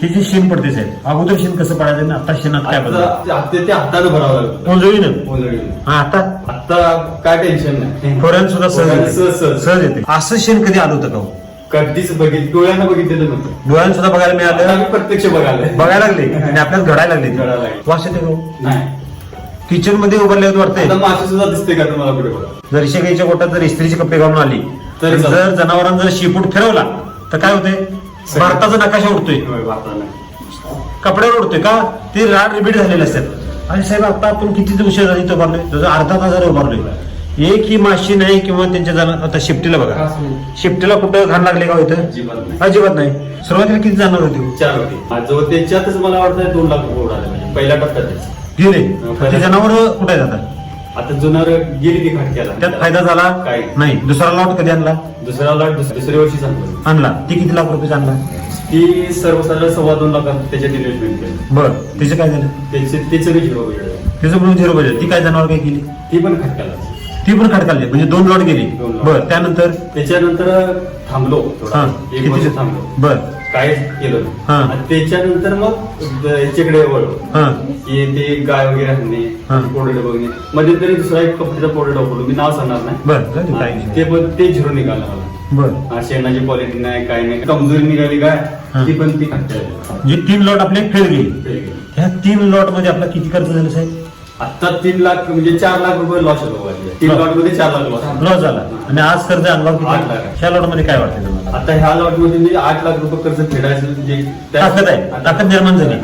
ही जी शेण पडते साहेब, अगोदर शेण कसं पडायचं ना, आता शेणात काय बदल? ते हाताने भरावं लागतं. कोंजळीनं. हा, आता काय टेन्शन नाही. खोऱ्यानं सुद्धा सहज. सहज येते. असं शेण कधी आलं होतं का हो? कधीच डोळ्यांना बघितलेलं नव्हतं. डोळ्यानं सुद्धा बघायला मिळालं, आम्ही प्रत्यक्ष बघायला लागले आणि आपल्याला घडायला लागले. घडायला लागले. वास येते का हो? नाही. किचन मध्ये उभारल्यावर वाटतंय. आता माशी सुद्धा दिसते का तुम्हाला कुठे बघा? जर शेगाईच्या गोटात जर इस्त्रीचे कपडे घालून आली तर जर जनावरांना जर शेपूट फिरवला तर काय होते? भारताचा नकाशा उडतोय, कपड्यावर उडतोय का? ते राड रिपीट झालेले असतात. आणि साहेब आता आपण किती उशीर झाली इथं उभारलोय, जसं अर्धा तास उभारलोय. एक ही माशी नाही किंवा त्यांच्या आता शिफ्टीला बघा, शिफ्टीला कुठं घाण लागले का इथं? अजिबात नाही. सुरुवातीला किती जाणार होते? 4 होते. जो त्याच्यातच मला वाटतं 2 लाख रुपये उडाले म्हणजे पहिल्या टप्प्यातच गेले. ते जनावर कुठे जातात? आता जुनार गेली ती खटक्याला. त्यात फायदा झाला काही नाही. दुसरा लॉट कधी आणला? दुसरा लॉट दुसऱ्या वर्षी सांगतो आणला. ती किती लाख रुपये आणला? ती सर्वसाधारण 2.25 लाखात त्याच्यात इन्व्हेस्टमेंट केली. बरं, तिचं काय झालं? त्याचं 0 बजेट. तिचं म्हणून 0 बजेट. ती काय जनावर काय केली? ती पण खटक्याला. ती पण खडकाली म्हणजे 2 लॉट गेली. 2 lot. बर, त्यानंतर त्याच्यानंतर थांबलो थोडा. हा, 1 वर्ष थांबलो. बर, काय केलं हा. आणि त्याच्यानंतर मग याच्याकडे वळलो हा, की ते गाय वगैरे आणणे, हा. प्रोडक्ट बघणे. मध्ये तरी दुसरा एक कंपनीचा प्रोडक्ट वापरलो, मी नाव सांगणार नाही. बर, झाली काय आणि ते पण ते 0 निघालं मला. बर. शेणाची क्वालिटी नाही, काय नाही, कमजोरी निघाली हा. काय ती पण ती खटक्याला. जे 3 लॉट आपले फेल गेले, ह्या 3 लॉट मध्ये आपला किती खर्च झाला साहेब? आता 3 लाख म्हणजे 4 लाख रुपये लॉस होतो. 3 हा. लॉट मध्ये 4 लाख लॉस. लॉस झाला. आणि आज कर्ज अनुभव 8 लाख. किती? ह्या लॉट मध्ये काय वाटतं तुम्हाला? आता ह्या लॉट मध्ये 8 लाख रुपये कर्ज फेडायचं म्हणजे ताकद आहे, ताकद निर्माण झाली.